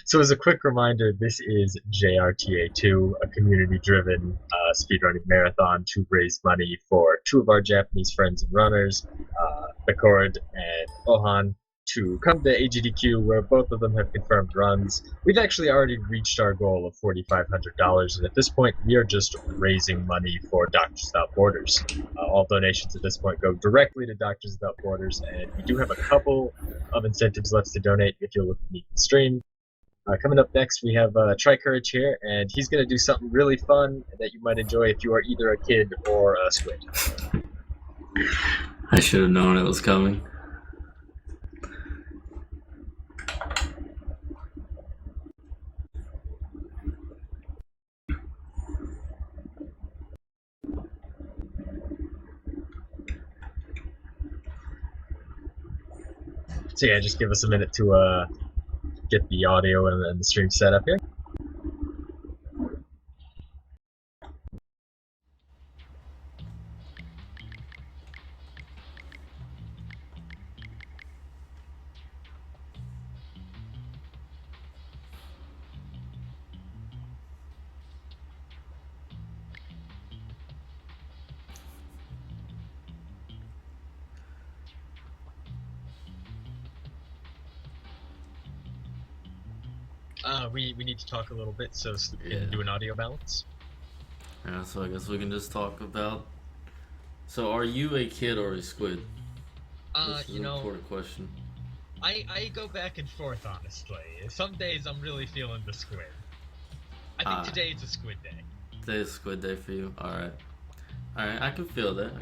So, as a quick reminder, this is JRTA2, a community-driven speedrunning marathon to raise money for two of our Japanese friends and runners, Tricourage and Ohan, to come to AGDQ, where both of them have confirmed runs. We've actually already reached our goal of $4,500, and at this point, we are just raising money for Doctors Without Borders. All donations at this point go directly to Doctors Without Borders, and we do have a couple of incentives left to donate if you'll look at the stream. Coming up next, we have Tricourage here, and he's going to do something really fun that you might enjoy if you are either a kid or a squid. I should have known it was coming. So yeah, just give us a minute to get the audio and the stream set up here. We need to talk a little bit so we can do an audio balance. Yeah, so I guess we can just talk about. So, are you a kid or a squid? This is an important question. I go back and forth, honestly. Some days I'm really feeling the squid. I think today it's a squid day. Today is squid day for you. Alright. Alright, I can feel that.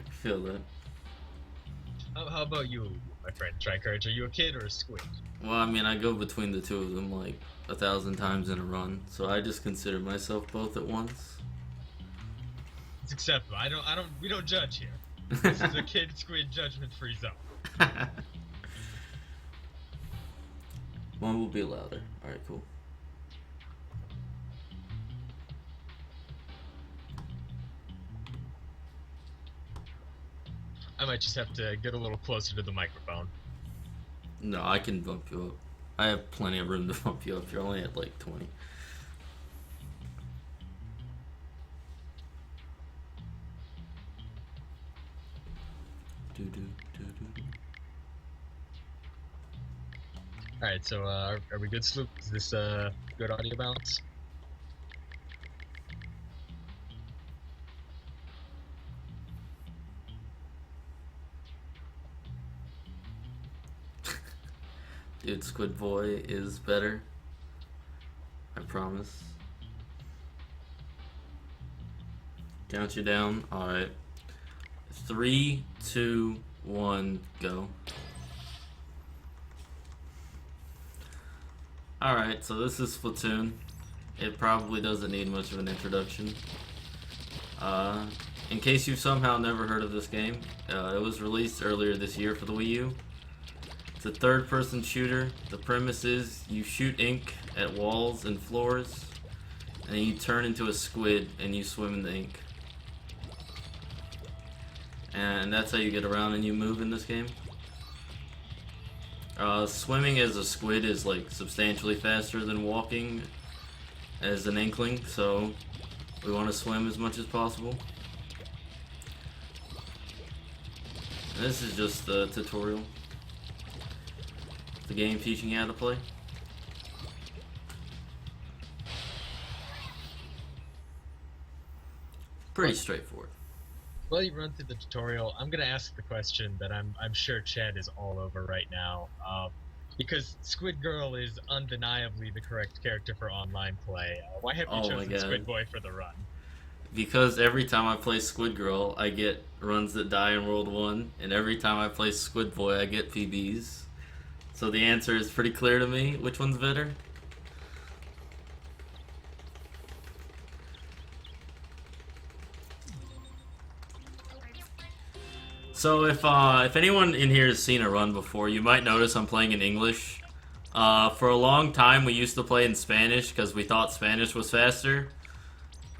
How about you, my friend Tricourage? Are you a kid or a squid? Well, I mean, I go between the two of them like 1,000 times in a run, so I just consider myself both at once. It's acceptable. We don't judge here. This is a kid squid judgment-free zone. One will be louder. Alright, cool. I might just have to get a little closer to the microphone. No, I can bump you up. I have plenty of room to bump you up. You're only at like 20. Alright, so are we good, Sloop? Is this good audio balance? Dude, Squid Boy is better. I promise. Count you down. Alright. 3, 2, 1, go. Alright, so this is Splatoon. It probably doesn't need much of an introduction. In case you've somehow never heard of this game, it was released earlier this year for the Wii U. It's a third-person shooter. The premise is you shoot ink at walls and floors, and then you turn into a squid and you swim in the ink. And that's how you get around and you move in this game. Swimming as a squid is like substantially faster than walking as an inkling, so we want to swim as much as possible. And this is just the tutorial. The game teaching you how to play. Pretty straightforward. While you run through the tutorial, I'm gonna ask the question that I'm sure Chad is all over right now. Because Squid Girl is undeniably the correct character for online play. Why have you chosen Squid Boy for the run? Because every time I play Squid Girl, I get runs that die in World 1, and every time I play Squid Boy, I get PBs. So the answer is pretty clear to me. Which one's better? So if anyone in here has seen a run before, you might notice I'm playing in English. For a long time, we used to play in Spanish because we thought Spanish was faster.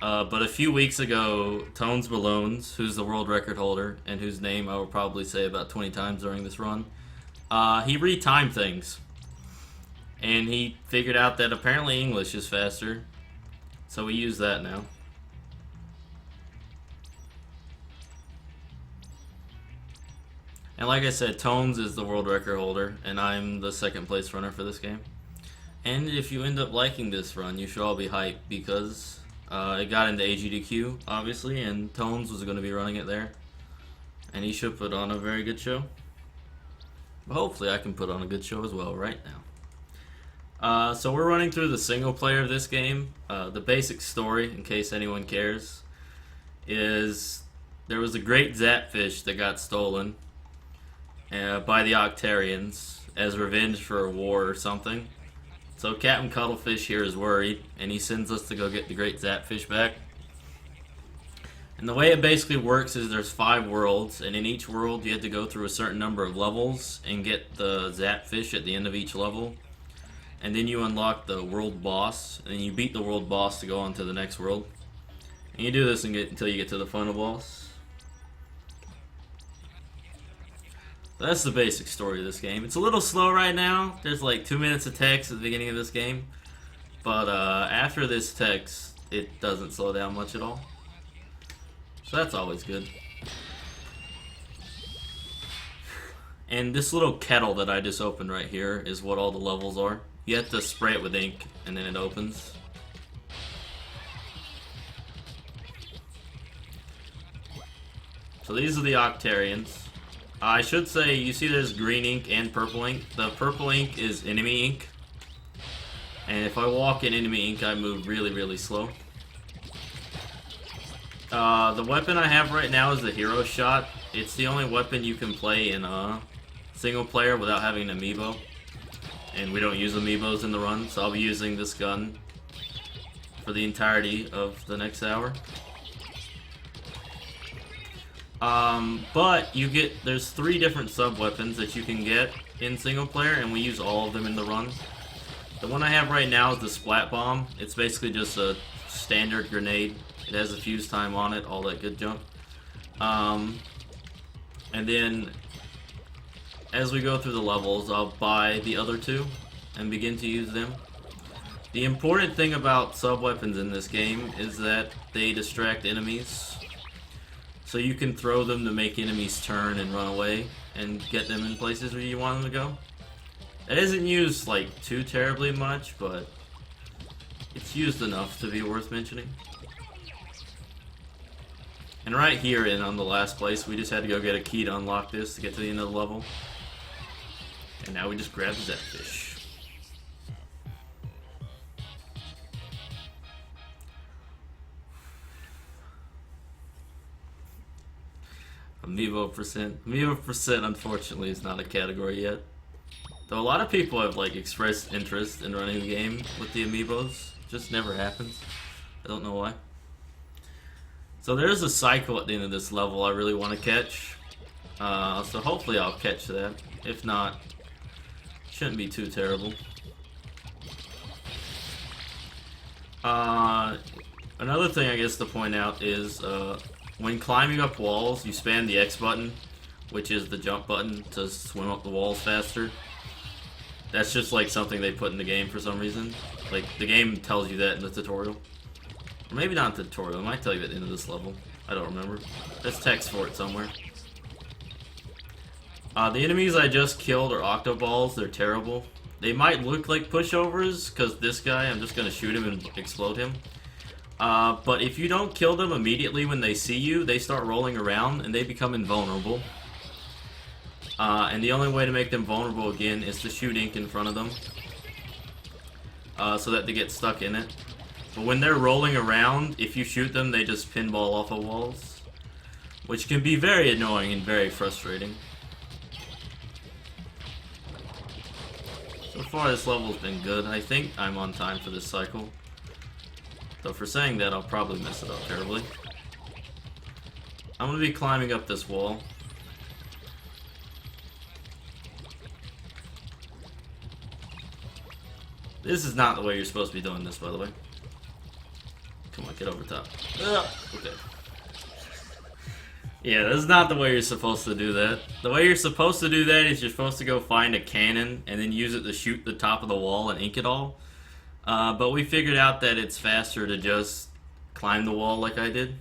But a few weeks ago, Tones Malones, who's the world record holder, and whose name I will probably say about 20 times during this run, he retimed things. And he figured out that apparently English is faster, so we use that now. And like I said, Tones is the world record holder, and I'm the second place runner for this game. And if you end up liking this run, you should all be hyped because it got into AGDQ, obviously, and Tones was going to be running it there. And he should put on a very good show. But hopefully I can put on a good show as well right now. So we're running through the single player of this game. The basic story, in case anyone cares, is there was a great Zapfish that got stolen by the Octarians as revenge for a war or something. So Captain Cuttlefish here is worried, and he sends us to go get the great Zapfish back. And the way it basically works is there's 5 worlds, and in each world you have to go through a certain number of levels and get the Zapfish at the end of each level. And then you unlock the world boss, and you beat the world boss to go on to the next world. And you do this until you get to the final boss. That's the basic story of this game. It's a little slow right now. There's like 2 minutes of text at the beginning of this game. But after this text, it doesn't slow down much at all. So that's always good. And this little kettle that I just opened right here is what all the levels are. You have to spray it with ink and then it opens. So these are the Octarians. I should say, you see there's green ink and purple ink. The purple ink is enemy ink. And if I walk in enemy ink, I move really, really slow. The weapon I have right now is the Hero Shot. It's the only weapon you can play in single player without having an amiibo. And we don't use amiibos in the run, so I'll be using this gun for the entirety of the next hour. But there's 3 different sub-weapons that you can get in single player, and we use all of them in the run. The one I have right now is the Splat Bomb. It's basically just a standard grenade. It has a fuse time on it, all that good junk. And then, as we go through the levels, I'll buy the other 2 and begin to use them. The important thing about sub-weapons in this game is that they distract enemies. So you can throw them to make enemies turn and run away and get them in places where you want them to go. It isn't used like too terribly much, but it's used enough to be worth mentioning. And right here in on the last place, we just had to go get a key to unlock this to get to the end of the level. And now we just grab the Zapfish. Amiibo percent. Amiibo percent, unfortunately, is not a category yet. Though a lot of people have like expressed interest in running the game with the amiibos. It just never happens. I don't know why. So there's a cycle at the end of this level I really want to catch. So hopefully I'll catch that. If not, shouldn't be too terrible. Another thing I guess to point out is when climbing up walls, you spam the X button, which is the jump button to swim up the walls faster. That's just like something they put in the game for some reason. Like, the game tells you that in the tutorial. Or maybe not in the tutorial, it might tell you at the end of this level. I don't remember. There's text for it somewhere. The enemies I just killed are Octoballs. They're terrible. They might look like pushovers, because this guy, I'm just going to shoot him and explode him. But if you don't kill them immediately when they see you, they start rolling around and they become invulnerable. And the only way to make them vulnerable again is to shoot ink in front of them. So that they get stuck in it. But when they're rolling around, if you shoot them, they just pinball off of walls. Which can be very annoying and very frustrating. So far this level's been good. I think I'm on time for this cycle. Though for saying that, I'll probably mess it up terribly. I'm going to be climbing up this wall. This is not the way you're supposed to be doing this, by the way. Come on, get over top. Okay. Yeah, that's not the way you're supposed to do that. The way you're supposed to do that is you're supposed to go find a cannon and then use it to shoot the top of the wall and ink it all. But we figured out that it's faster to just climb the wall like I did.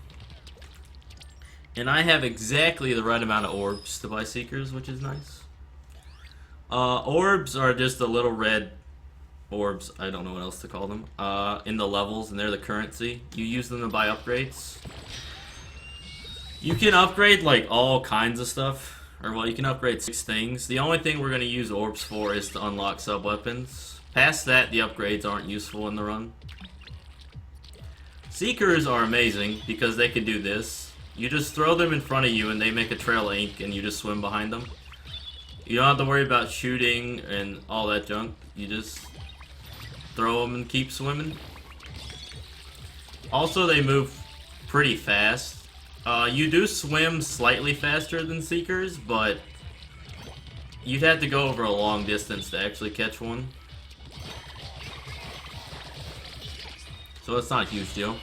And I have exactly the right amount of orbs to buy Seekers, which is nice. Orbs are just the little red orbs, I don't know what else to call them, in the levels, and they're the currency. You use them to buy upgrades. You can upgrade, like, all kinds of stuff. Or, well, you can upgrade 6 things. The only thing we're going to use orbs for is to unlock sub-weapons. Past that, the upgrades aren't useful in the run. Seekers are amazing, because they can do this. You just throw them in front of you, and they make a trail of ink, and you just swim behind them. You don't have to worry about shooting and all that junk. You just throw them and keep swimming. Also, they move pretty fast. You do swim slightly faster than Seekers, but you'd have to go over a long distance to actually catch one. So it's not a huge deal.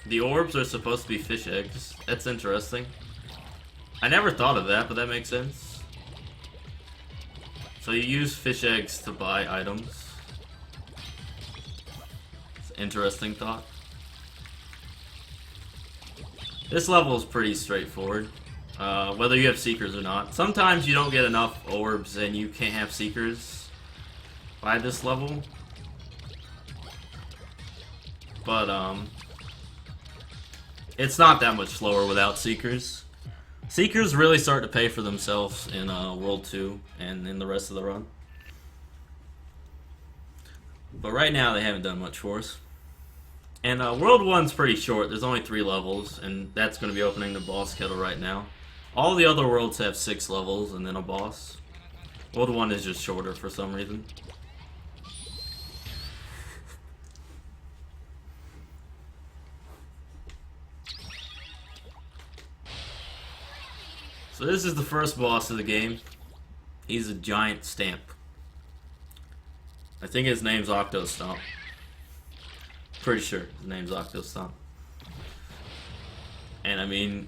The orbs are supposed to be fish eggs. That's interesting. I never thought of that, but that makes sense. So you use fish eggs to buy items. It's an interesting thought. This level is pretty straightforward, whether you have Seekers or not. Sometimes you don't get enough orbs and you can't have Seekers by this level. But, it's not that much slower without Seekers. Seekers really start to pay for themselves in World 2 and in the rest of the run. But right now they haven't done much for us. And World 1's pretty short. There's only 3 levels, and that's going to be opening the boss kettle right now. All the other worlds have 6 levels and then a boss. World 1 is just shorter for some reason. So this is the first boss of the game. He's a giant stamp. I think his name's Octostomp. Pretty sure his name's Octostomp. And I mean,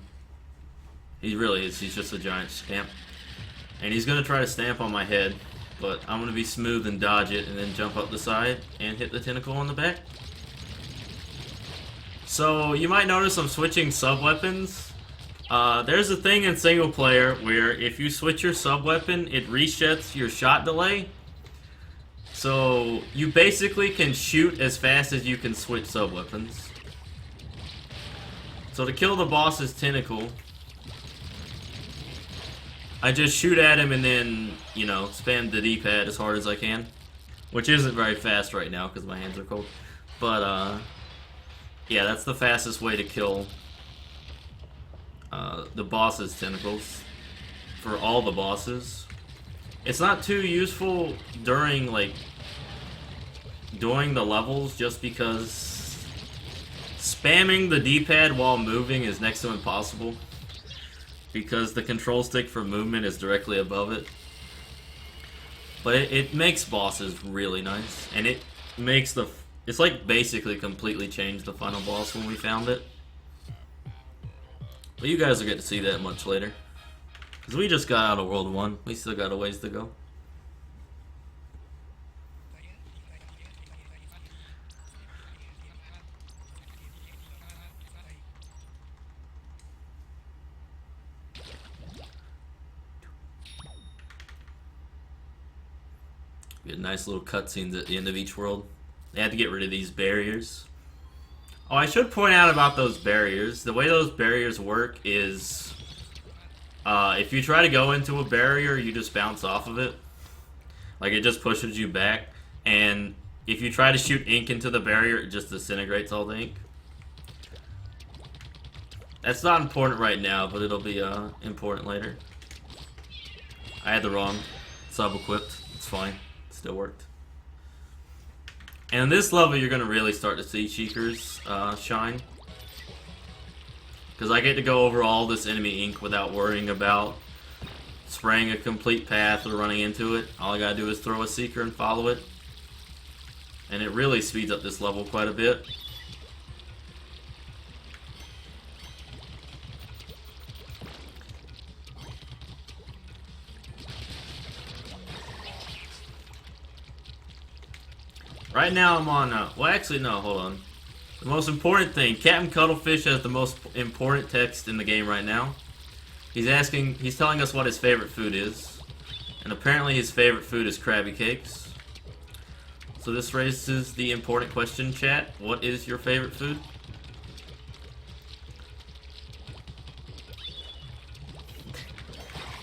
he really is. He's just a giant stamp. And he's going to try to stamp on my head, but I'm going to be smooth and dodge it and then jump up the side and hit the tentacle on the back. So you might notice I'm switching sub-weapons. There's a thing in single player where if you switch your sub-weapon, it resets your shot delay. So you basically can shoot as fast as you can switch sub-weapons. So to kill the boss's tentacle, I just shoot at him and then, you know, spam the D-pad as hard as I can. Which isn't very fast right now because my hands are cold. But, yeah, that's the fastest way to kill the boss's tentacles for all the bosses. It's not too useful during, like, doing the levels just because spamming the D-pad while moving is next to impossible because the control stick for movement is directly above it. But it makes bosses really nice, and it makes it's like basically completely changed the final boss when we found it. But you guys will get to see that much later. Because we just got out of World 1. We still got a ways to go. We had nice little cutscenes at the end of each world. They had to get rid of these barriers. Oh, I should point out about those barriers. The way those barriers work is if you try to go into a barrier, you just bounce off of it. Like, it just pushes you back. And if you try to shoot ink into the barrier, it just disintegrates all the ink. That's not important right now, but it'll be important later. I had the wrong sub-equipped. It's fine. It still worked. And in this level, you're going to really start to see Seekers shine. Because I get to go over all this enemy ink without worrying about spraying a complete path or running into it. All I gotta do is throw a Seeker and follow it. And it really speeds up this level quite a bit. Right now I'm on, well actually no, hold on. The most important thing, Captain Cuttlefish has the most important text in the game right now. He's telling us what his favorite food is. And apparently his favorite food is Krabby Cakes. So this raises the important question, chat. What is your favorite food?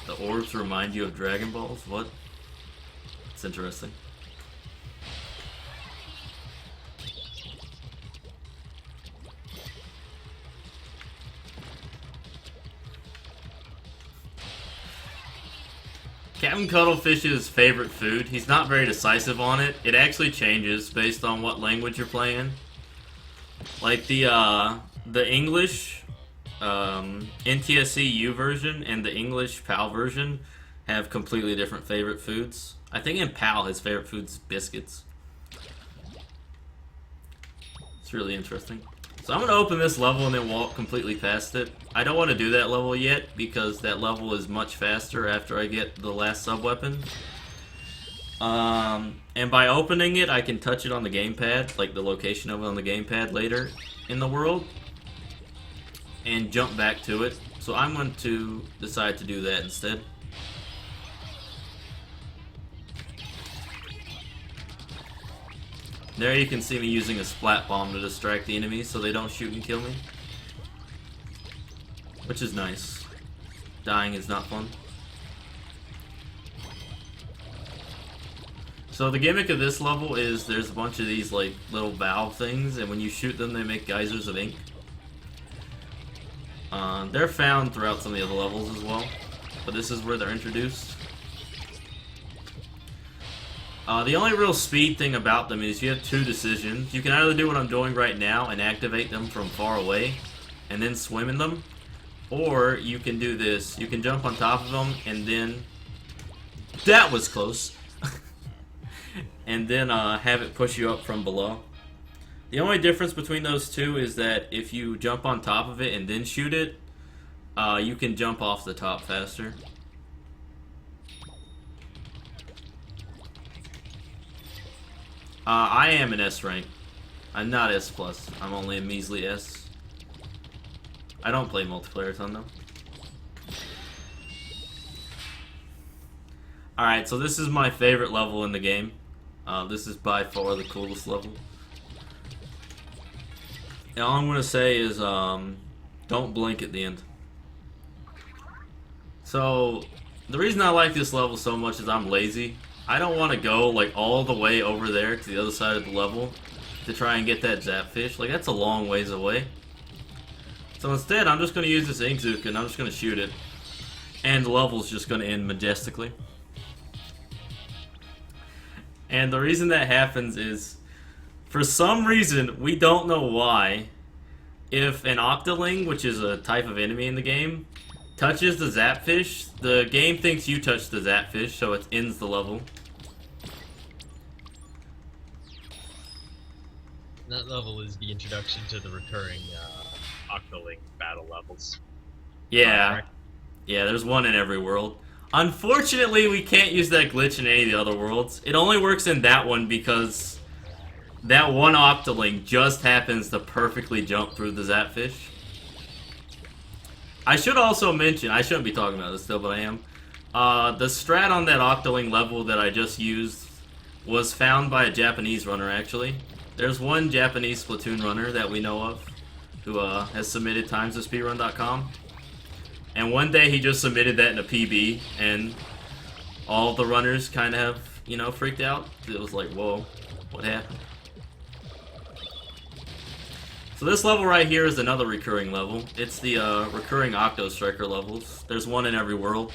The orbs remind you of Dragon Balls? What? It's interesting. Captain Cuttlefish's favorite food, he's not very decisive on it. It actually changes based on what language you're playing. Like the English NTSC-U version and the English PAL version have completely different favorite foods. I think in PAL his favorite food's biscuits. It's really interesting. So I'm going to open this level and then walk completely past it. I don't want to do that level yet because that level is much faster after I get the last sub-weapon. And by opening it, I can touch it on the gamepad, like the location of it on the gamepad later in the world, and jump back to it. So I'm going to decide to do that instead. There you can see me using a splat bomb to distract the enemies so they don't shoot and kill me. Which is nice. Dying is not fun. So the gimmick of this level is there's a bunch of these like little valve things, and when you shoot them they make geysers of ink. They're found throughout some of the other levels as well, but this is where they're introduced. The only real speed thing about them is you have two decisions. You can either do what I'm doing right now and activate them from far away and then swim in them, or you can do this. You can jump on top of them and then... That was close! And then have it push you up from below. The only difference between those two is that if you jump on top of it and then shoot it, you can jump off the top faster. I am an S rank. I'm not S+. I'm only a measly S. I don't play multiplayer a ton though. Alright, so this is my favorite level in the game. This is by far the coolest level. And all I'm going to say is, don't blink at the end. So, the reason I like this level so much is I'm lazy. I don't want to go, like, all the way over there to the other side of the level to try and get that zapfish. Like, that's a long ways away. So instead, I'm just going to use this Inkzuka and I'm just going to shoot it. And the level's just going to end majestically. And the reason that happens is, for some reason, we don't know why, if an Octoling, which is a type of enemy in the game, touches the zapfish, the game thinks you touched the zapfish, so it ends the level. That level is the introduction to the recurring Octoling battle levels. Yeah. Right? Yeah, there's one in every world. Unfortunately, we can't use that glitch in any of the other worlds. It only works in that one because that one Octoling just happens to perfectly jump through the zapfish. I should also mention, I shouldn't be talking about this still, but I am. The strat on that Octoling level that I just used was found by a Japanese runner, actually. There's one Japanese Splatoon runner that we know of who has submitted times to speedrun.com. And one day he just submitted that in a PB, and all the runners kind of have, you know, freaked out. It was like, whoa, what happened? So this level right here is another recurring level. It's the recurring Octo Striker levels. There's one in every world.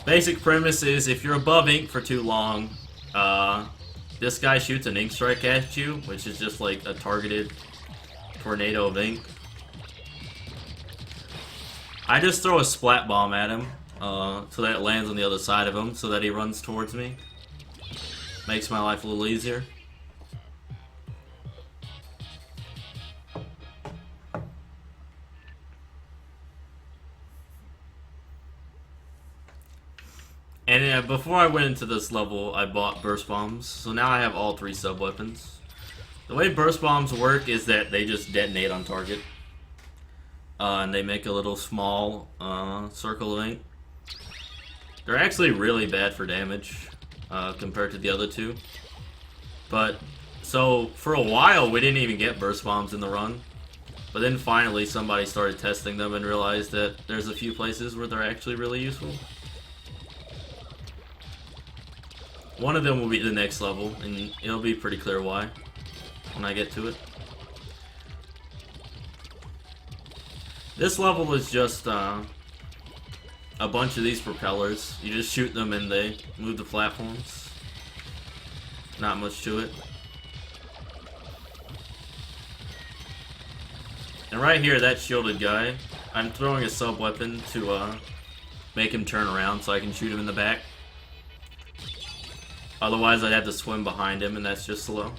Basic premise is if you're above ink for too long, this guy shoots an ink strike at you, which is just like a targeted tornado of ink. I just throw a splat bomb at him so that it lands on the other side of him so that he runs towards me. Makes my life a little easier. And before I went into this level, I bought burst bombs, so now I have all 3 sub weapons. The way burst bombs work is that they just detonate on target, and they make a little small circle of ink. They're actually really bad for damage compared to the other 2. But so for a while, we didn't even get burst bombs in the run. But then finally, somebody started testing them and realized that there's a few places where they're actually really useful. One of them will be the next level, and it'll be pretty clear why when I get to it. This level is just a bunch of these propellers. You just shoot them and they move the platforms. Not much to it. And right here, that shielded guy, I'm throwing a sub weapon to make him turn around so I can shoot him in the back. Otherwise, I'd have to swim behind him, and that's just slow.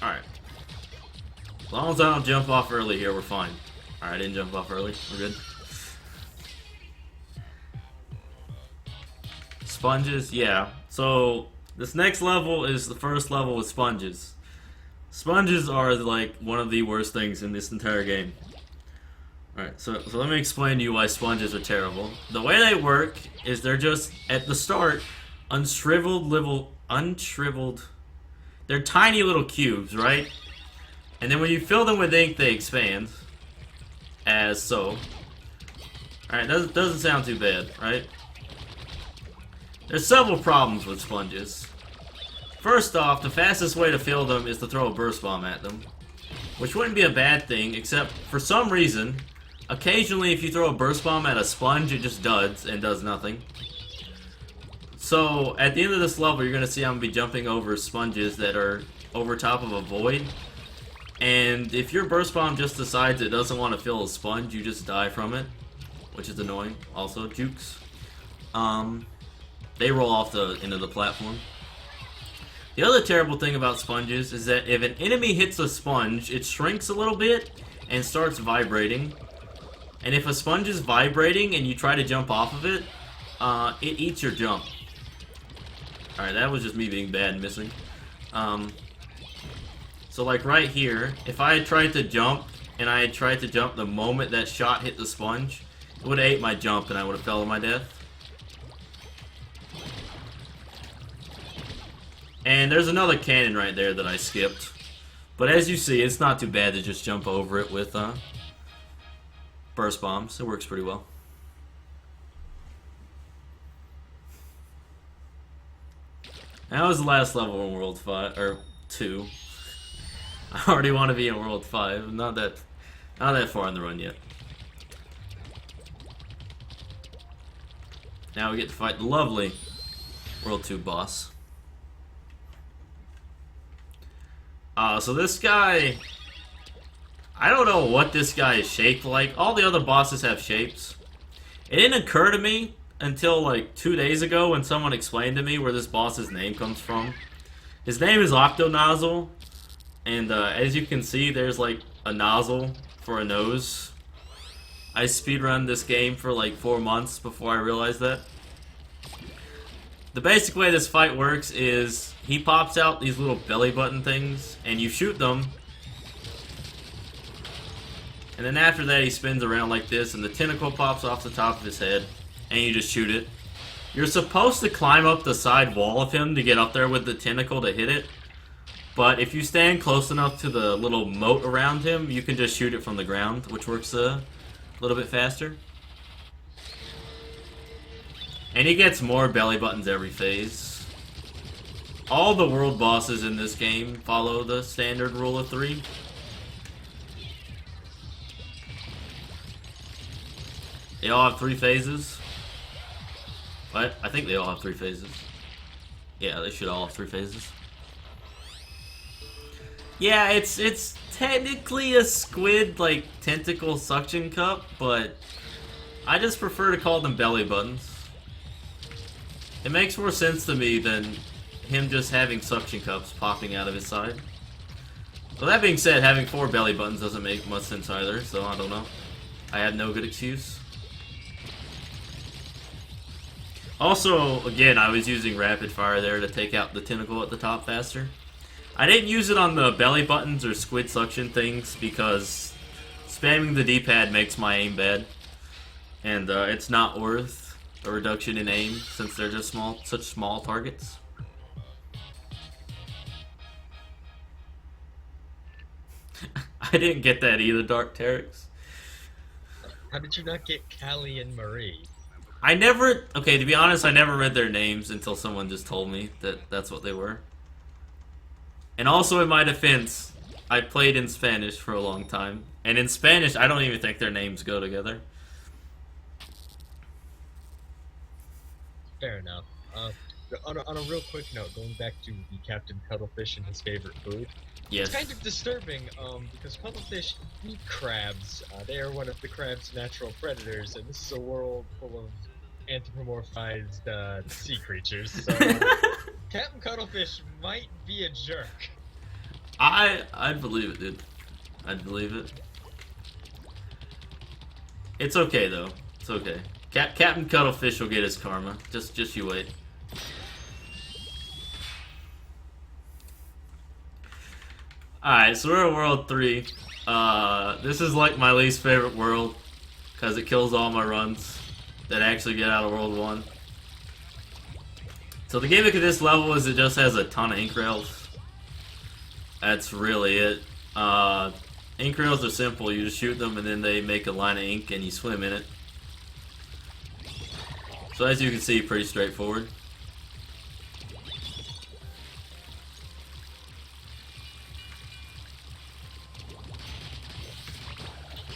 Alright. As long as I don't jump off early here, we're fine. Alright, I didn't jump off early. We're good. Sponges, yeah. So, this next level is the first level with sponges. Sponges are like one of the worst things in this entire game. Alright, so let me explain to you why sponges are terrible. The way they work is they're just, at the start, unshriveled. They're tiny little cubes, right? And then when you fill them with ink, they expand. As so. Alright, doesn't sound too bad, right? There's several problems with sponges. First off, the fastest way to fill them is to throw a burst bomb at them. Which wouldn't be a bad thing, except for some reason, occasionally if you throw a burst bomb at a sponge, it just duds and does nothing. So, at the end of this level, you're going to see I'm going to be jumping over sponges that are over top of a void. And if your burst bomb just decides it doesn't want to fill a sponge, you just die from it. Which is annoying. Also, jukes. They roll off the end of the platform. The other terrible thing about sponges is that if an enemy hits a sponge, it shrinks a little bit and starts vibrating. And if a sponge is vibrating and you try to jump off of it, it eats your jump. Alright, that was just me being bad and missing. So like right here, if I had tried to jump, and I had tried to jump the moment that shot hit the sponge, it would have ate my jump and I would have fell to my death. And there's another cannon right there that I skipped. But as you see, it's not too bad to just jump over it with burst bombs. It works pretty well. That was the last level in World 5, or 2. I already want to be in World 5. I'm not that far in the run yet. Now we get to fight the lovely World 2 boss. So this guy, I don't know what this guy is shaped like. All the other bosses have shapes. It didn't occur to me until like 2 days ago when someone explained to me where this boss's name comes from. His name is Octonozzle, and as you can see, there's like a nozzle for a nose. I speedrun this game for like 4 months before I realized that. The basic way this fight works is he pops out these little belly button things, and you shoot them. And then after that, he spins around like this, and the tentacle pops off the top of his head, and you just shoot it. You're supposed to climb up the side wall of him to get up there with the tentacle to hit it. But if you stand close enough to the little moat around him, you can just shoot it from the ground, which works a little bit faster. And he gets more belly buttons every phase. All the world bosses in this game follow the standard rule of 3. They all have 3 phases. What? I think they all have 3 phases. Yeah, they should all have 3 phases. Yeah, it's technically a squid, like, tentacle suction cup, but I just prefer to call them belly buttons. It makes more sense to me than him just having suction cups popping out of his side. Well, that being said, having 4 belly buttons doesn't make much sense either, so I don't know. I have no good excuse. Also, again, I was using rapid fire there to take out the tentacle at the top faster. I didn't use it on the belly buttons or squid suction things because spamming the D-pad makes my aim bad. And it's not worth a reduction in aim since they're just such small targets. I didn't get that either, Dark Terex. How did you not get Callie and Marie? Okay, to be honest, I never read their names until someone just told me that that's what they were. And also, in my defense, I played in Spanish for a long time. And in Spanish, I don't even think their names go together. Fair enough. On a real quick note, going back to the Captain Cuttlefish and his favorite food. Yes. It's kind of disturbing, because cuttlefish eat crabs. They are one of the crab's natural predators, and this is a world full of anthropomorphized sea creatures. So Captain Cuttlefish might be a jerk. I'd believe it, dude. I'd believe it. It's okay though. It's okay. Captain Cuttlefish will get his karma. Just you wait. Alright, so we're at World 3. This is like my least favorite world, because it kills all my runs that actually get out of World 1. So the gimmick of this level is it just has a ton of ink rails. That's really it. Ink rails are simple, you just shoot them and then they make a line of ink and you swim in it. So as you can see, pretty straightforward.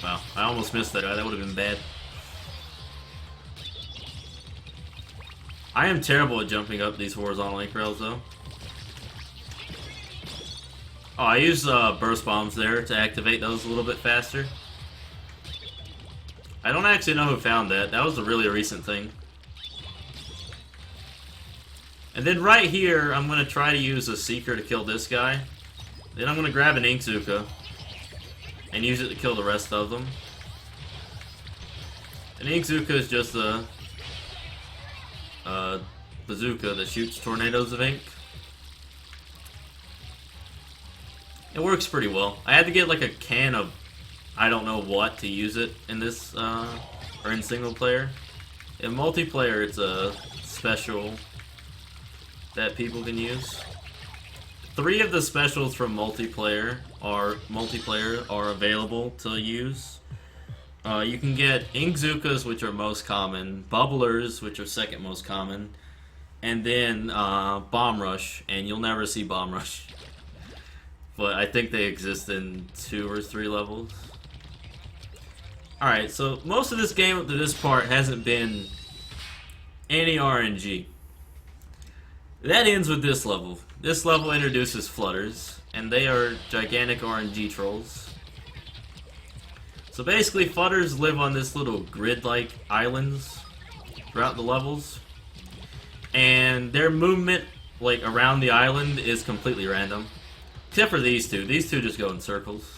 Wow, I almost missed that guy. That would have been bad. I am terrible at jumping up these horizontal ink rails, though. Oh, I use burst bombs there to activate those a little bit faster. I don't actually know who found that. That was a really recent thing. And then right here, I'm going to try to use a Seeker to kill this guy. Then I'm going to grab an Inkzuka and use it to kill the rest of them. An Inkzuka is just a bazooka that shoots tornadoes of ink. It works pretty well. I had to get like a can of I don't know what to use it in this, or in single player. In multiplayer, it's a special that people can use. 3 of the specials from multiplayer are available to use. You can get Inkzukas, which are most common, Bubblers, which are second most common, and then Bomb Rush, and you'll never see Bomb Rush. But I think they exist in 2 or 3 levels. Alright, so most of this game up to this part hasn't been any RNG. That ends with this level. This level introduces flutters, and they are gigantic RNG trolls. So basically, flutters live on this little grid-like islands throughout the levels, and their movement, like around the island, is completely random, except for these two. These two just go in circles.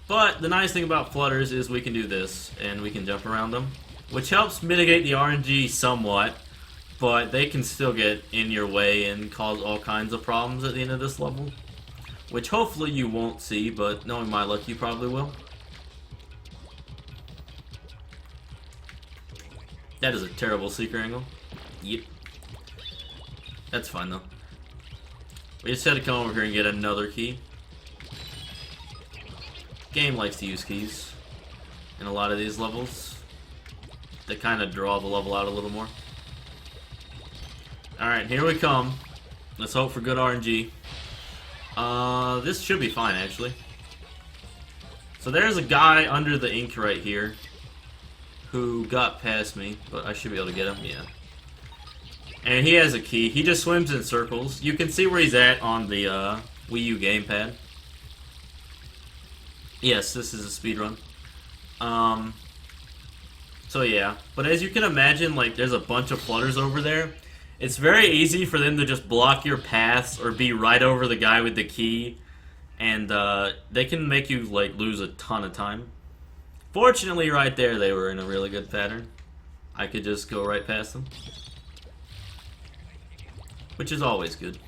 But the nice thing about flutters is we can do this, and we can jump around them, which helps mitigate the RNG somewhat, but they can still get in your way and cause all kinds of problems at the end of this level, which hopefully you won't see, but knowing my luck, you probably will. That is a terrible seeker angle. Yep. That's fine though. We just had to come over here and get another key. Game likes to use keys in a lot of these levels. They kind of draw the level out a little more. Alright, here we come. Let's hope for good RNG. This should be fine, actually. So there's a guy under the ink right here who got past me, but I should be able to get him, yeah. And he has a key. He just swims in circles. You can see where he's at on the Wii U gamepad. Yes, this is a speedrun. So yeah, but as you can imagine, like there's a bunch of flutters over there, It's very easy for them to just block your paths or be right over the guy with the key, and they can make you like lose a ton of time. Fortunately, right there, they were in a really good pattern. I could just go right past them, which is always good.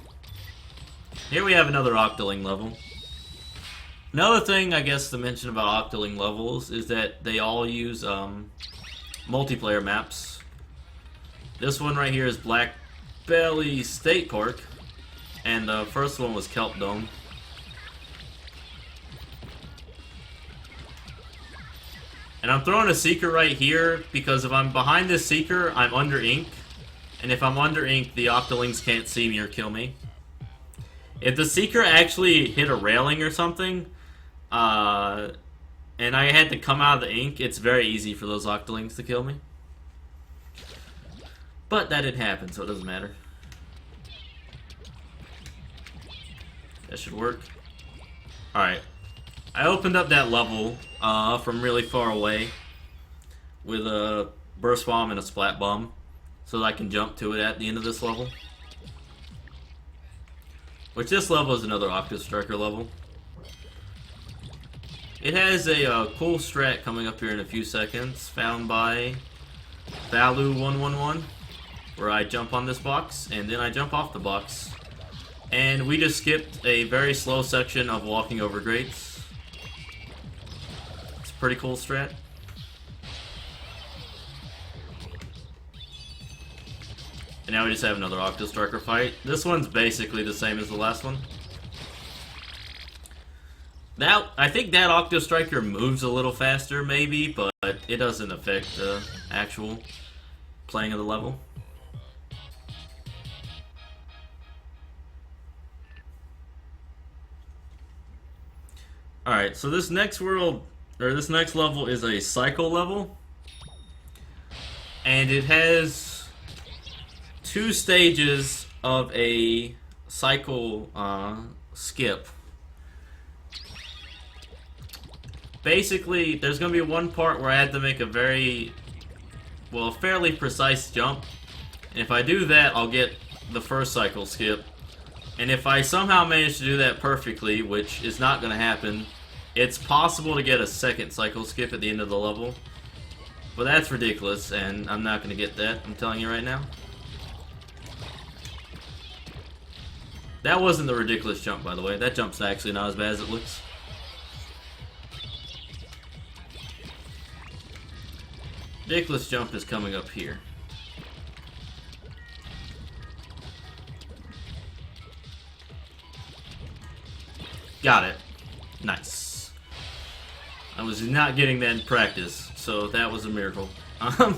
Here we have another Octoling level. Another thing I guess to mention about Octoling levels is that they all use multiplayer maps. This one right here is Black Belly State Park, and the first one was Kelp Dome. And I'm throwing a seeker right here because if I'm behind this seeker, I'm under ink. And if I'm under ink, the Octolings can't see me or kill me. If the seeker actually hit a railing or something, and I had to come out of the ink, it's very easy for those Octolings to kill me. But that didn't happen, so it doesn't matter. That should work. Alright. I opened up that level from really far away with a burst bomb and a splat bomb so that I can jump to it at the end of this level. Which this level is another Octo Striker level. It has a cool strat coming up here in a few seconds, found by Balu111, where I jump on this box and then I jump off the box. And we just skipped a very slow section of walking over grates. It's a pretty cool strat. And now we just have another Octo Striker fight. This one's basically the same as the last one. I think that Octo Striker moves a little faster, maybe, but it doesn't affect the actual playing of the level. Alright, so this next level is a cycle level. And it has 2 stages of a cycle skip. Basically, there's going to be one part where I had to make a fairly precise jump. And if I do that, I'll get the first cycle skip. And if I somehow manage to do that perfectly, which is not going to happen, it's possible to get a second cycle skip at the end of the level. But that's ridiculous, and I'm not going to get that, I'm telling you right now. That wasn't the ridiculous jump, by the way. That jump's actually not as bad as it looks. Ridiculous jump is coming up here. Got it. Nice. I was not getting that in practice, so that was a miracle. Alright,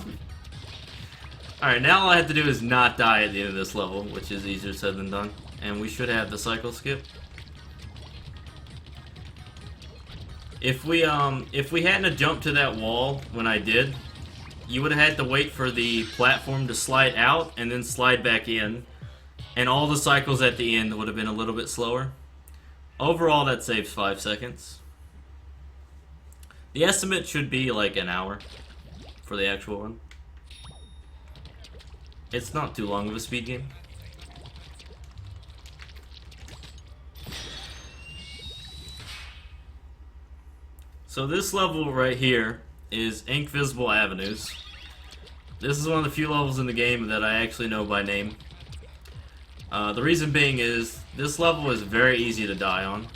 now all I have to do is not die at the end of this level, which is easier said than done. And we should have the cycle skip. If we hadn't jumped to that wall when I did, you would have had to wait for the platform to slide out and then slide back in, and all the cycles at the end would have been a little bit slower. Overall, that saves 5 seconds. The estimate should be like an hour for the actual one. It's not too long of a speed game. So this level right here is Ink Visible Avenues. This is one of the few levels in the game that I actually know by name. The reason being is this level is very easy to die on.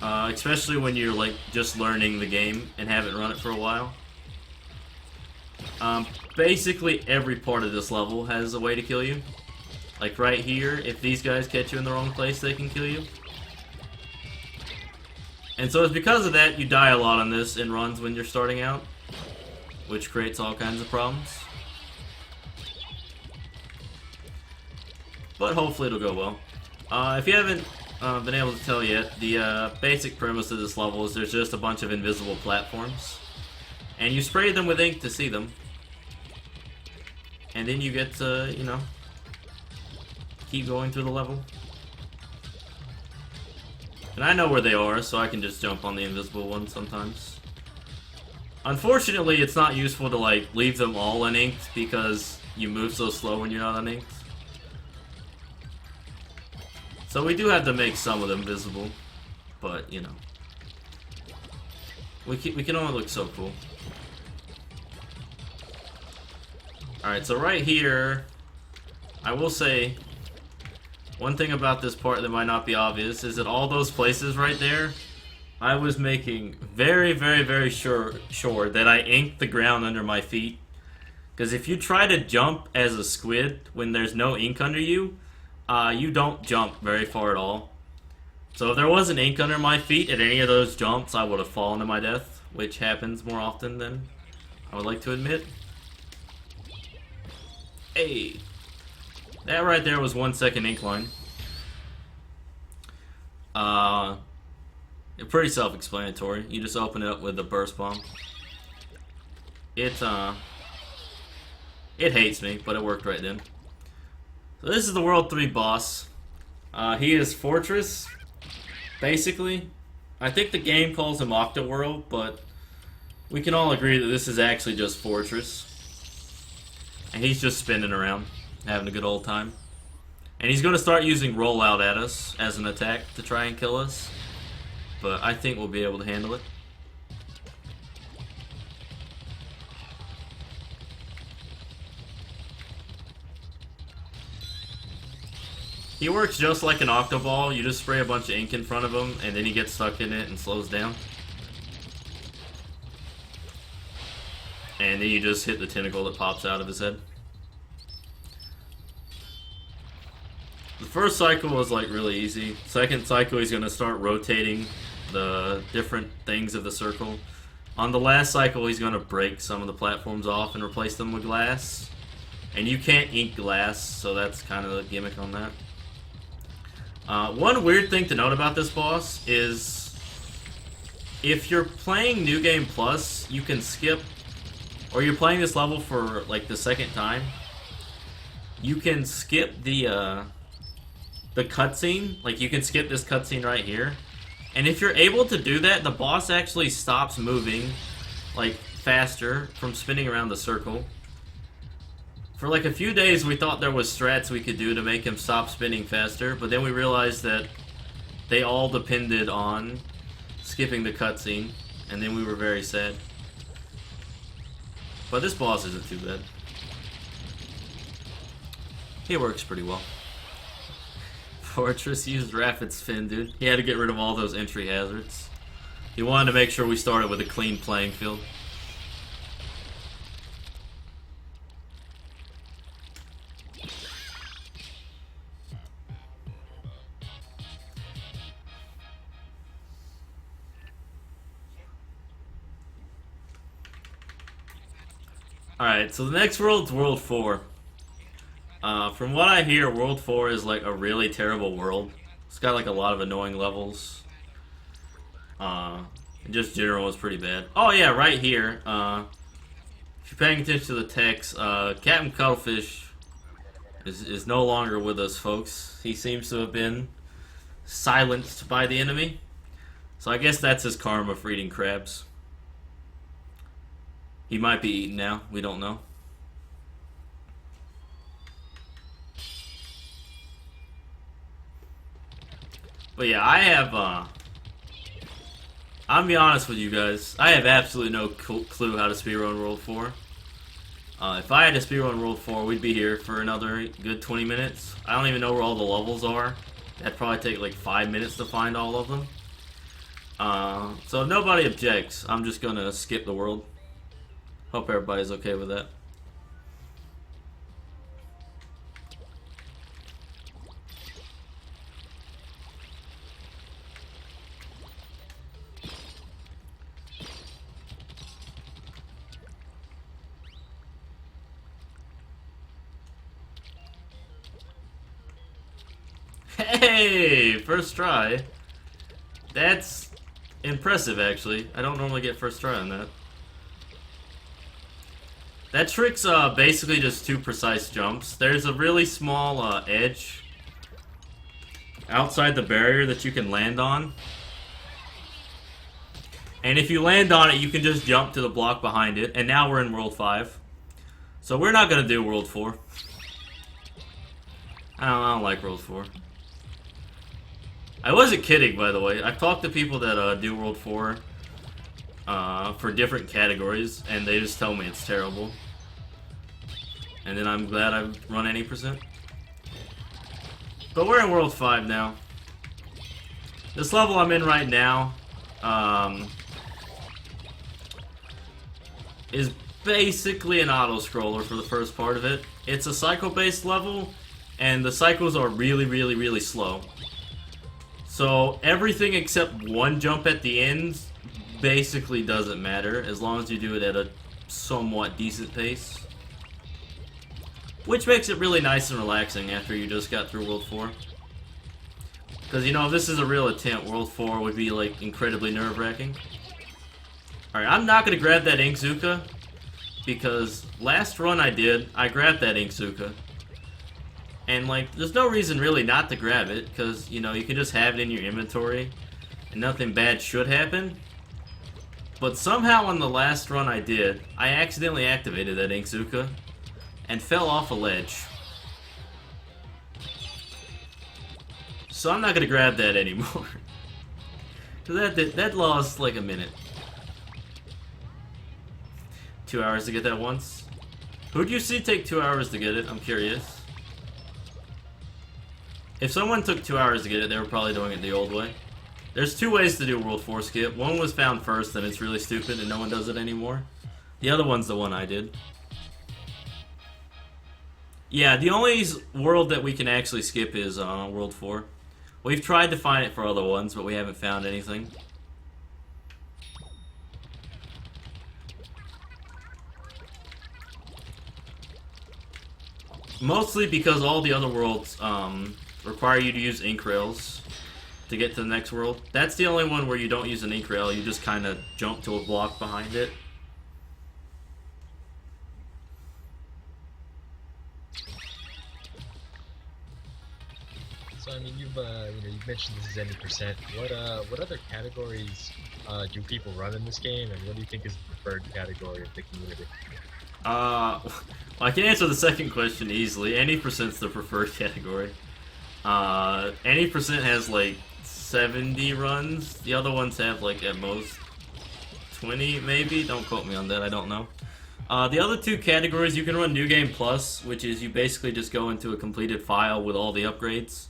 Especially when you're like just learning the game and haven't run it for a while. Basically every part of this level has a way to kill you. Like right here, if these guys catch you in the wrong place, they can kill you. And so it's because of that you die a lot on this in runs when you're starting out, which creates all kinds of problems. But hopefully it'll go well. If you haven't been able to tell yet, the basic premise of this level is there's just a bunch of invisible platforms. And you spray them with ink to see them. And then you get to, you know, keep going through the level. And I know where they are, so I can just jump on the invisible one sometimes. Unfortunately, it's not useful to like leave them all uninked because you move so slow when you're not on inks. So we do have to make some of them visible, but you know, we can only look so cool. All right, so right here, I will say one thing about this part that might not be obvious is that all those places right there, I was making very, very, very sure that I inked the ground under my feet. Because if you try to jump as a squid when there's no ink under you, you don't jump very far at all. So if there wasn't ink under my feet at any of those jumps, I would have fallen to my death, which happens more often than I would like to admit. Hey, that right there was 1 second ink line. Pretty self-explanatory. You just open it up with the burst bomb. It hates me, but it worked right then. So this is the World 3 boss. He is Fortress, basically. I think the game calls him Octoworld, but we can all agree that this is actually just Fortress. And he's just spinning around, having a good old time. And he's going to start using rollout at us as an attack to try and kill us. But I think we'll be able to handle it. He works just like an Octoball. You just spray a bunch of ink in front of him, and then he gets stuck in it and slows down. And then you just hit the tentacle that pops out of his head. The first cycle was like really easy. Second cycle, he's going to start rotating the different things of the circle. On the last cycle, he's going to break some of the platforms off and replace them with glass. And you can't ink glass, so that's kind of the gimmick on that. One weird thing to note about this boss is if you're playing New Game Plus, you can skip, or you're playing this level for like the second time, you can skip the cutscene. Like you can skip this cutscene right here. And if you're able to do that, the boss actually stops moving like faster from spinning around the circle. For like a few days we thought there was strats we could do to make him stop spinning faster, but then we realized that they all depended on skipping the cutscene, and then we were very sad. But this boss isn't too bad. He works pretty well. Fortress used Rapid Spin, dude. He had to get rid of all those entry hazards. He wanted to make sure we started with a clean playing field. Alright, so the next world's World 4. From what I hear, World 4 is like a really terrible world. It's got like a lot of annoying levels. Just general is pretty bad. Oh yeah, right here. If you're paying attention to the text, Captain Cuttlefish is no longer with us, folks. He seems to have been silenced by the enemy. So I guess that's his karma for eating crabs. He might be eaten now. We don't know. But yeah, I have, I'll be honest with you guys. I have absolutely no clue how to speedrun World 4. If I had to speedrun World 4, we'd be here for another good 20 minutes. I don't even know where all the levels are. That'd probably take like 5 minutes to find all of them. So if nobody objects, I'm just gonna skip the world. Hope everybody's okay with that. Hey, first try. That's impressive, actually. I don't normally get first try on that. That trick's basically just 2 precise jumps. There's a really small edge outside the barrier that you can land on. And if you land on it, you can just jump to the block behind it. And now we're in World 5. So we're not gonna do World 4. I don't like World 4. I wasn't kidding, by the way. I've talked to people that do World 4 for different categories, and they just tell me it's terrible. And then I'm glad I've run any percent. But we're in World 5 now. This level I'm in right now is basically an auto-scroller for the first part of it. It's a cycle-based level, and the cycles are really, really, really slow. So everything except one jump at the end basically doesn't matter, as long as you do it at a somewhat decent pace. Which makes it really nice and relaxing after you just got through World 4. Because, you know, if this is a real attempt, World 4 would be, like, incredibly nerve-wracking. Alright, I'm not going to grab that Inkzuka, because last run I did, I grabbed that Inkzuka. And, like, there's no reason really not to grab it, because, you know, you can just have it in your inventory, and nothing bad should happen. But somehow on the last run I did, I accidentally activated that Inkzuka, and fell off a ledge. So I'm not gonna grab that anymore. Cause that lost like a minute. 2 hours to get that once. Who'd you see take 2 hours to get it? I'm curious. If someone took 2 hours to get it, they were probably doing it the old way. There's two ways to do World 4 skip. One was found first, and it's really stupid, and no one does it anymore. The other one's the one I did. Yeah, the only world that we can actually skip is World 4. We've tried to find it for other ones, but we haven't found anything. Mostly because all the other worlds require you to use ink rails to get to the next world. That's the only one where you don't use an ink rail, you just kind of jump to a block behind it. So I mean, you've mentioned this is any percent. What other categories do people run in this game, and what do you think is the preferred category of the community? Well, I can answer the second question easily. Any percent's the preferred category. Any percent has like 70 runs. The other ones have like at most 20, maybe. Don't quote me on that. I don't know. The other two categories, you can run New Game Plus, which is you basically just go into a completed file with all the upgrades,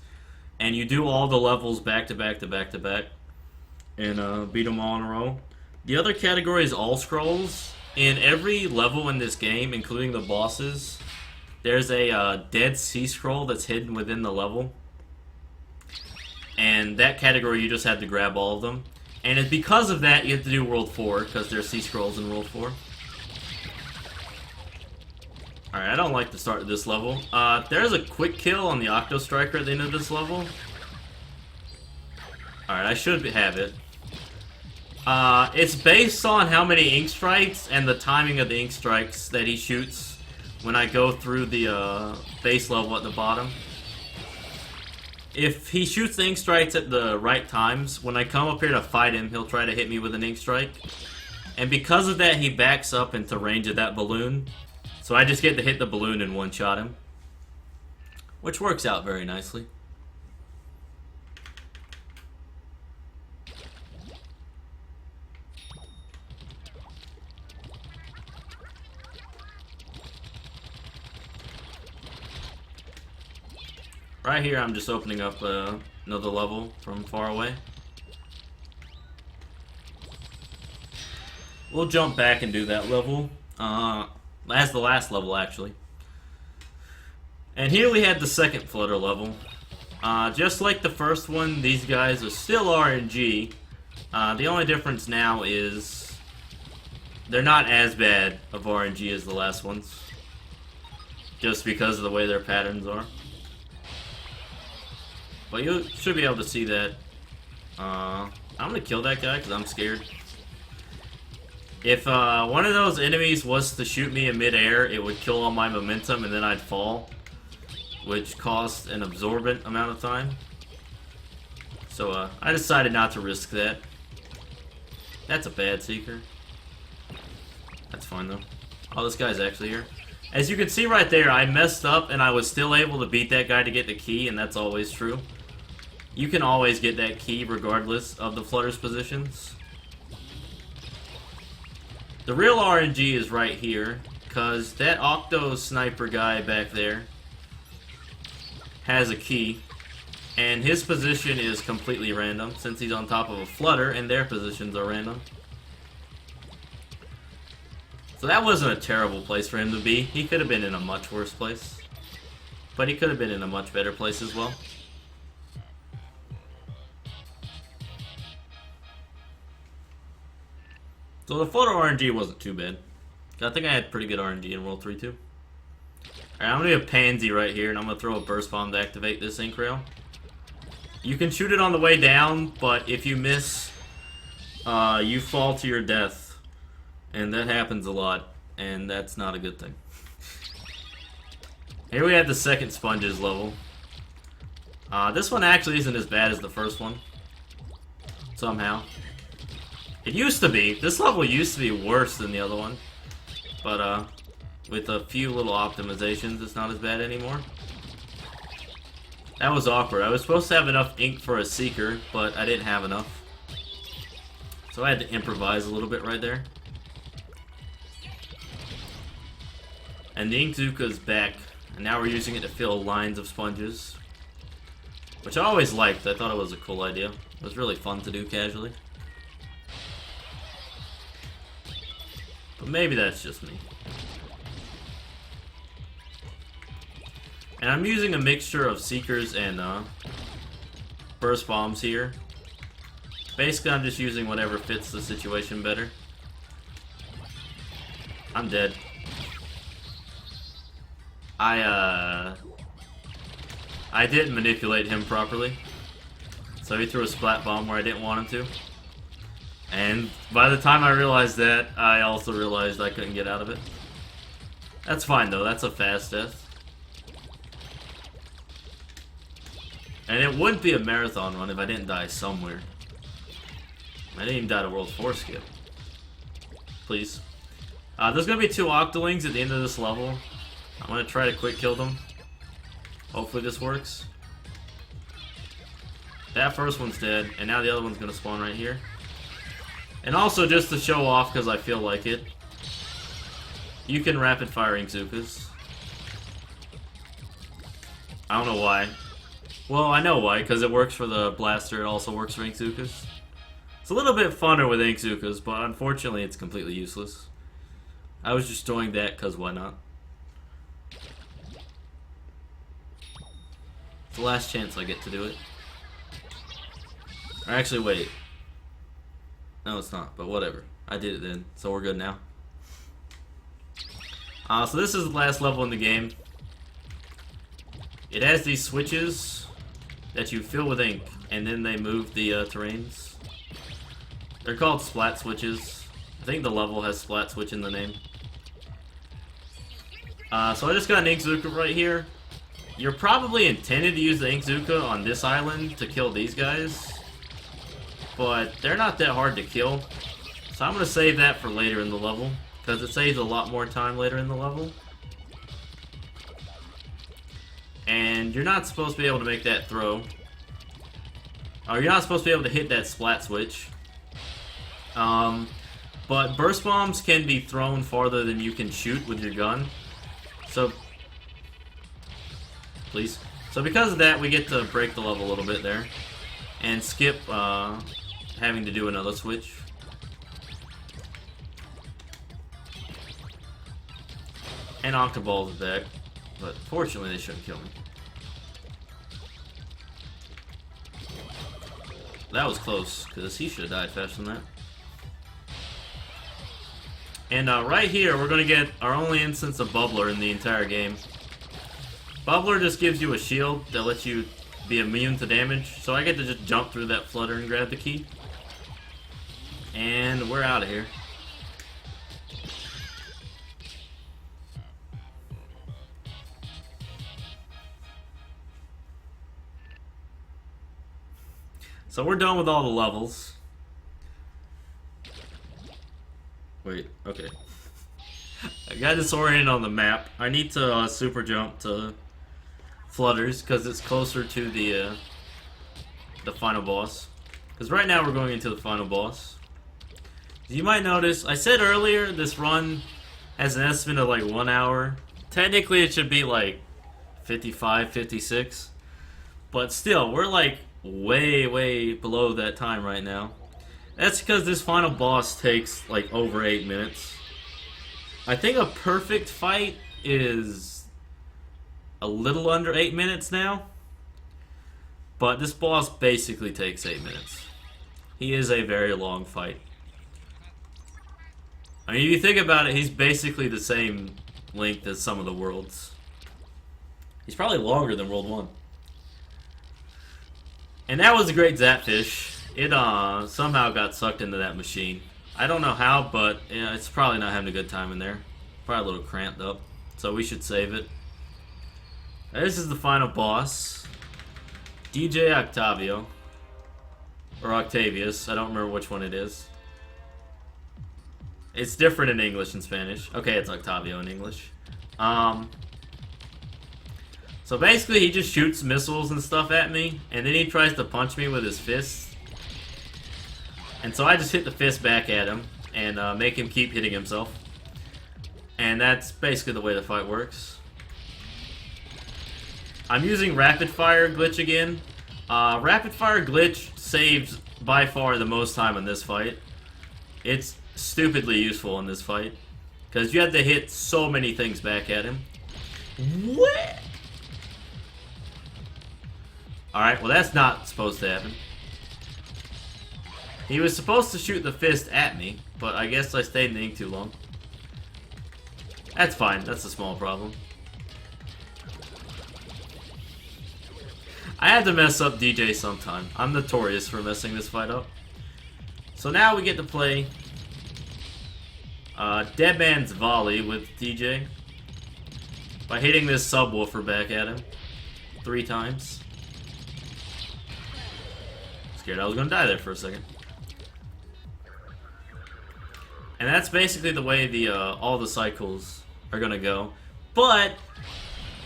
and you do all the levels back to back to back to back, and beat them all in a row. The other category is All Scrolls. In every level in this game, including the bosses, there's a Dead Sea Scroll that's hidden within the level. And that category, you just have to grab all of them. And it's because of that, you have to do World 4, because there's Sea Scrolls in World 4. Alright, I don't like the start of this level. There's a quick kill on the Octo Striker at the end of this level. Alright, I should have it. It's based on how many ink strikes and the timing of the ink strikes that he shoots when I go through the base level at the bottom. If he shoots the ink strikes at the right times, when I come up here to fight him, he'll try to hit me with an ink strike. And because of that, he backs up into range of that balloon. So I just get to hit the balloon and one-shot him. Which works out very nicely. Right here, I'm just opening up another level from far away. We'll jump back and do that level. As the last level, actually. And here we had the second Flutter level. Just like the first one, these guys are still RNG. The only difference now is they're not as bad of RNG as the last ones. Just because of the way their patterns are. But you should be able to see that. I'm gonna kill that guy because I'm scared. If one of those enemies was to shoot me in midair, it would kill all my momentum and then I'd fall, which costs an absorbent amount of time. So I decided not to risk that. That's a bad seeker. That's fine though. Oh, this guy's actually here. As you can see right there, I messed up and I was still able to beat that guy to get the key, and that's always true. You can always get that key regardless of the flutter's positions. The real RNG is right here, because that Octo Sniper guy back there has a key, and his position is completely random, since he's on top of a flutter, and their positions are random. So that wasn't a terrible place for him to be. He could have been in a much worse place. But he could have been in a much better place as well. So the photo RNG wasn't too bad. I think I had pretty good RNG in World 3 too. Alright, I'm gonna be a pansy right here, and I'm gonna throw a burst bomb to activate this ink rail. You can shoot it on the way down, but if you miss, you fall to your death. And that happens a lot, and that's not a good thing. Here we have the second sponges level. This one actually isn't as bad as the first one. Somehow. It used to be. This level used to be worse than the other one. But, with a few little optimizations, it's not as bad anymore. That was awkward. I was supposed to have enough ink for a seeker, but I didn't have enough. So I had to improvise a little bit right there. And the Inkzuka's back, and now we're using it to fill lines of sponges. Which I always liked. I thought it was a cool idea. It was really fun to do casually. But maybe that's just me. And I'm using a mixture of Seekers and Burst Bombs here. Basically, I'm just using whatever fits the situation better. I'm dead. I didn't manipulate him properly. So he threw a splat bomb where I didn't want him to. And by the time I realized that, I also realized I couldn't get out of it. That's fine though, that's a fast death. And it wouldn't be a marathon run if I didn't die somewhere. I didn't even die to World 4 scale. Please. There's gonna be 2 Octolings at the end of this level. I'm gonna try to quick kill them. Hopefully this works. That first one's dead, and now the other one's gonna spawn right here. And also, just to show off, because I feel like it, you can rapid fire Inkzukas. I don't know why. Well, I know why, because it works for the blaster, it also works for Inkzukas. It's a little bit funner with Inkzukas, but unfortunately it's completely useless. I was just doing that because why not? It's the last chance I get to do it. Or actually, wait. No, it's not, but whatever. I did it then, so we're good now. So this is the last level in the game. It has these switches that you fill with ink, and then they move the terrains. They're called splat switches. I think the level has splat switch in the name. So I just got an Inkzuka right here. You're probably intended to use the Inkzuka on this island to kill these guys, but they're not that hard to kill. So I'm going to save that for later in the level, because it saves a lot more time later in the level. And you're not supposed to be able to make that throw. Or you're not supposed to be able to hit that splat switch. But burst bombs can be thrown farther than you can shoot with your gun. So, please. So because of that, we get to break the level a little bit there. And skip having to do another switch. And Octoball's back. But fortunately, they shouldn't kill me. That was close, because he should have died faster than that. And right here, we're going to get our only instance of Bubbler in the entire game. Bubbler just gives you a shield that lets you be immune to damage. So I get to just jump through that flutter and grab the key. And we're out of here. So we're done with all the levels. Wait, okay. I got disoriented on the map. I need to super jump to Flutters because it's closer to the final boss. Because right now we're going into the final boss. You might notice, I said earlier this run has an estimate of like 1 hour. Technically it should be like 55, 56. But still, we're like way below that time right now. That's because this final boss takes like over 8 minutes. I think a perfect fight is a little under 8 minutes now. But this boss basically takes 8 minutes. He is a very long fight. I mean, if you think about it, he's basically the same length as some of the worlds. He's probably longer than World 1. And that was a great Zapfish. It somehow got sucked into that machine. I don't know how, but yeah, it's probably not having a good time in there. Probably a little cramped up. So we should save it. This is the final boss. DJ Octavio. Or Octavius. I don't remember which one it is. It's different in English and Spanish. Okay, it's Octavio in English. So basically he just shoots missiles and stuff at me, and then he tries to punch me with his fists. And so I just hit the fist back at him, and make him keep hitting himself. And that's basically the way the fight works. I'm using Rapid Fire Glitch again. Rapid Fire Glitch saves by far the most time in this fight. It's stupidly useful in this fight. Because you have to hit so many things back at him. What? Alright, well that's not supposed to happen. He was supposed to shoot the fist at me, but I guess I stayed in the ink too long. That's fine, that's a small problem. I had to mess up DJ sometime. I'm notorious for messing this fight up. So now we get to play Dead Man's Volley with DJ by hitting this subwoofer back at him 3 times. Scared I was gonna die there for a second. And that's basically the way the all the cycles are gonna go. But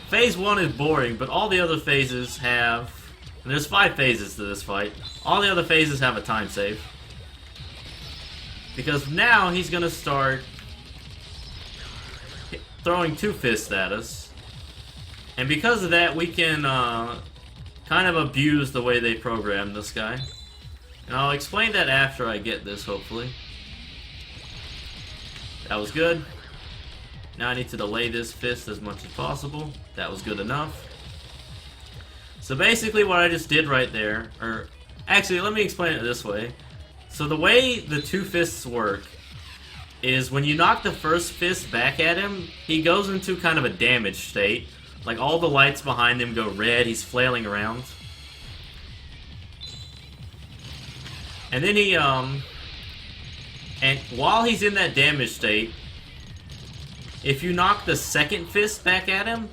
phase 1 is boring, but all the other phases have, and there's 5 phases to this fight. All the other phases have a time save. Because now he's gonna start throwing 2 fists at us. And because of that, we can kind of abuse the way they programmed this guy. And I'll explain that after I get this, hopefully. That was good. Now I need to delay this fist as much as possible. That was good enough. So basically what I just did right there, or actually let me explain it this way. So the way the 2 fists work is when you knock the first fist back at him, he goes into kind of a damaged state. Like all the lights behind him go red, he's flailing around. And then he, and while he's in that damaged state, if you knock the second fist back at him,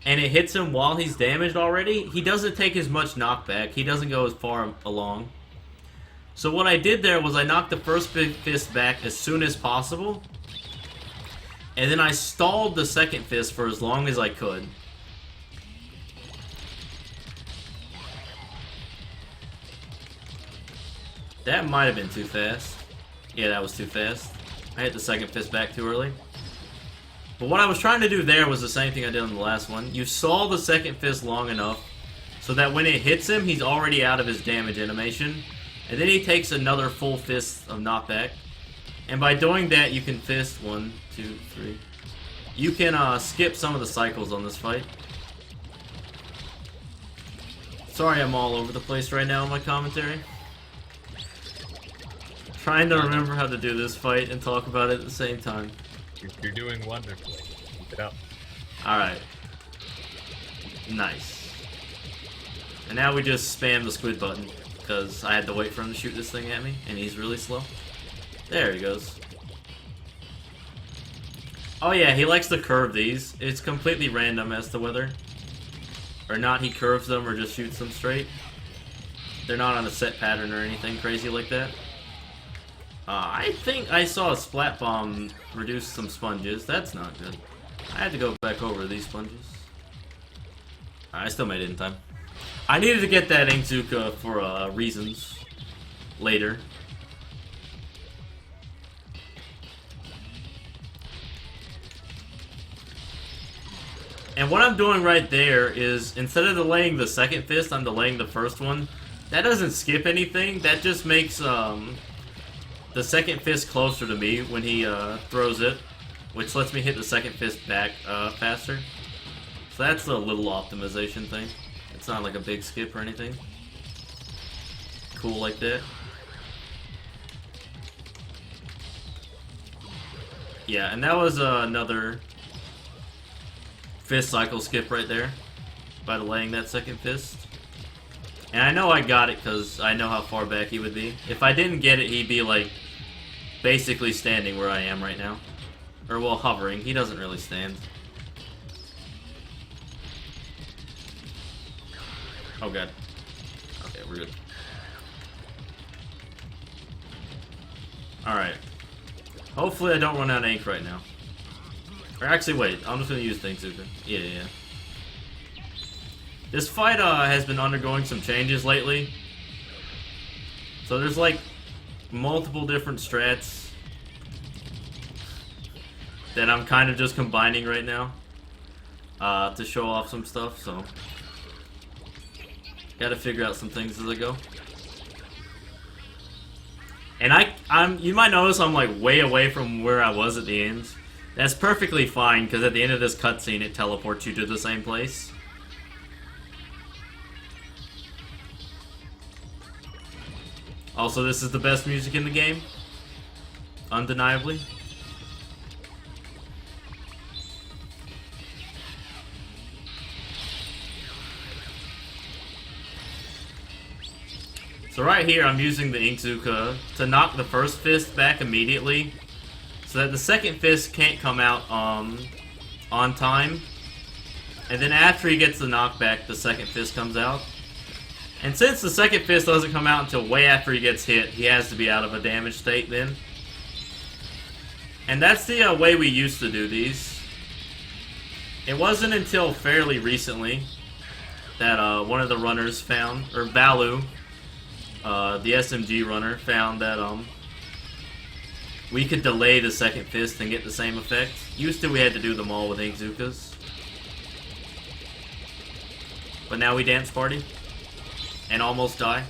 and it hits him while he's damaged already, he doesn't take as much knockback, he doesn't go as far along. So what I did there was I knocked the first big fist back as soon as possible, and then I stalled the second fist for as long as I could. That might have been too fast. Yeah, that was too fast. I hit the second fist back too early. But what I was trying to do there was the same thing I did on the last one. You stall the second fist long enough so that when it hits him, he's already out of his damage animation. And then he takes another full fist of knockback. And by doing that, you can fist 1, 2, 3. You can skip some of the cycles on this fight. Sorry I'm all over the place right now in my commentary. Trying to remember how to do this fight and talk about it at the same time. You're doing wonderfully. Keep it up. Alright. Nice. And now we just spam the squid button, because I had to wait for him to shoot this thing at me, and he's really slow. There he goes. Oh yeah, he likes to curve these. It's completely random as to whether or not he curves them or just shoots them straight. They're not on a set pattern or anything crazy like that. I think I saw a splat bomb reduce some sponges. That's not good. I had to go back over these sponges. I still made it in time. I needed to get that Inkzuka for reasons later. And what I'm doing right there is, instead of delaying the second fist, I'm delaying the first one. That doesn't skip anything. That just makes the second fist closer to me when he throws it, which lets me hit the second fist back faster. So that's a little optimization thing. It's not like a big skip or anything. Cool like that. Yeah, and that was another fist cycle skip right there by delaying that second fist. And I know I got it because I know how far back he would be. If I didn't get it, he'd be like basically standing where I am right now. Or well, hovering. He doesn't really stand. Oh god. Okay, we're good. Alright. Hopefully I don't run out of ink right now. Or actually, wait. I'm just gonna use Inkzuka. Yeah. This fight has been undergoing some changes lately. So there's like multiple different strats that I'm kind of just combining right now to show off some stuff, so gotta figure out some things as I go. And you might notice I'm like way away from where I was at the end. That's perfectly fine, because at the end of this cutscene it teleports you to the same place. Also, this is the best music in the game. Undeniably. So right here, I'm using the Inkzuka to knock the first fist back immediately, so that the second fist can't come out on time. And then after he gets the knockback, the second fist comes out. And since the second fist doesn't come out until way after he gets hit, he has to be out of a damaged state then. And that's the way we used to do these. It wasn't until fairly recently that one of the runners found, or Balu, the SMG runner, found that we could delay the second fist and get the same effect. Used to we had to do them all with Inkzukas. But now we dance party. And almost die.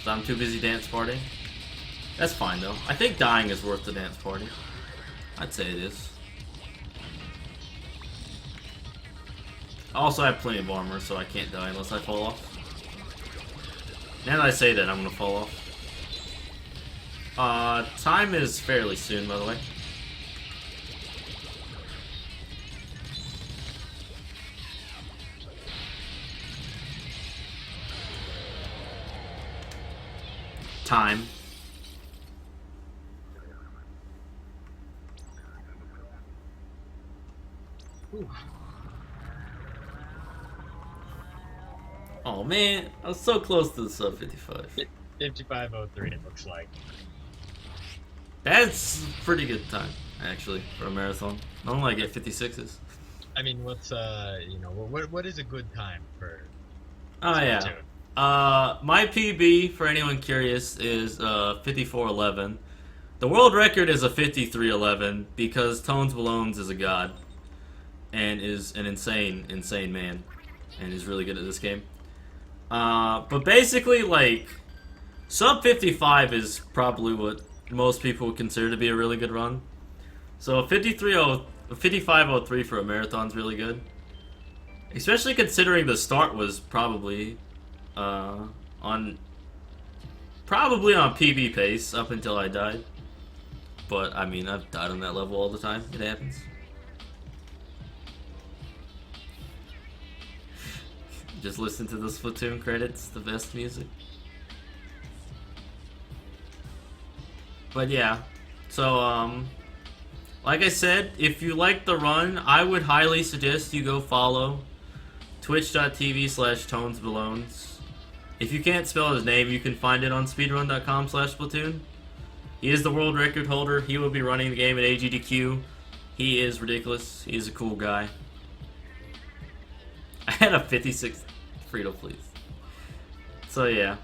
So I'm too busy dance partying. That's fine though. I think dying is worth the dance party. I'd say it is. I also have plenty of armor, so I can't die unless I fall off. Now that I say that, I'm gonna fall off. Time is fairly soon, by the way. Time. Ooh. Oh man, I was so close to the sub 55. 55:03 it looks like. That's a pretty good time, actually, for a marathon. Normally I get 56s. I mean, what's what is a good time for? Oh yeah. Splatoon? My PB, for anyone curious, is 54:11. The world record is a 53:11 because Tones Ballones is a god and is an insane man and is really good at this game. But basically, like, sub 55 is probably what most people would consider to be a really good run. So 55:03 for a marathon is really good, especially considering the start was probably on PB pace up until I died. But I mean, I've died on that level all the time. It happens. Just listen to the Splatoon credits, the best music. But yeah, so like I said, if you like the run, I would highly suggest you go follow twitch.tv/tonesballones. If you can't spell his name, you can find it on speedrun.com/Splatoon. He is the world record holder. He will be running the game at AGDQ. He is ridiculous. He is a cool guy. I had a 56 Frito, please. So yeah.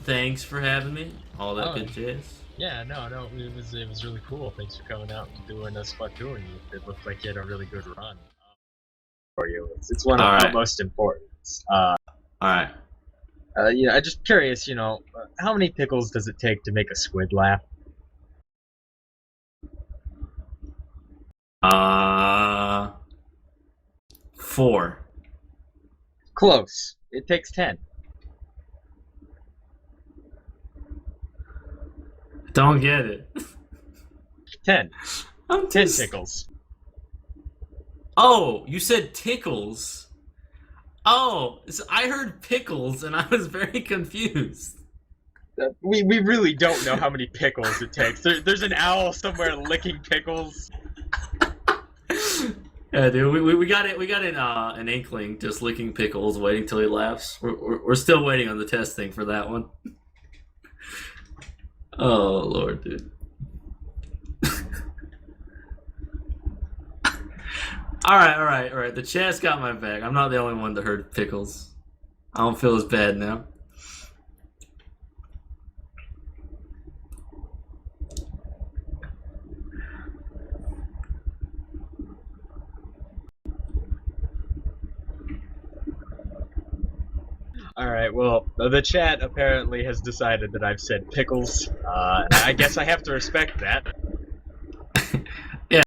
Thanks for having me. All that good jazz. Yeah, no, it was really cool. Thanks for coming out and doing a Splatoon. It looked like you had a really good run. For you, it's one of the most importance. All right. I'm just curious. How many pickles does it take to make a squid laugh? 4. Close. It takes 10. Don't get it. 10. I'm 10 pickles. Oh, you said tickles. Oh, so I heard pickles and I was very confused. We really don't know how many pickles it takes. There's an owl somewhere licking pickles. Yeah, dude, we got it. We got an inkling just licking pickles, waiting till he laughs. We're still waiting on the testing for that one. Oh Lord, dude. All right. The chat's got my back. I'm not the only one that heard pickles. I don't feel as bad now. Alright, well, the chat apparently has decided that I've said pickles. I guess I have to respect that.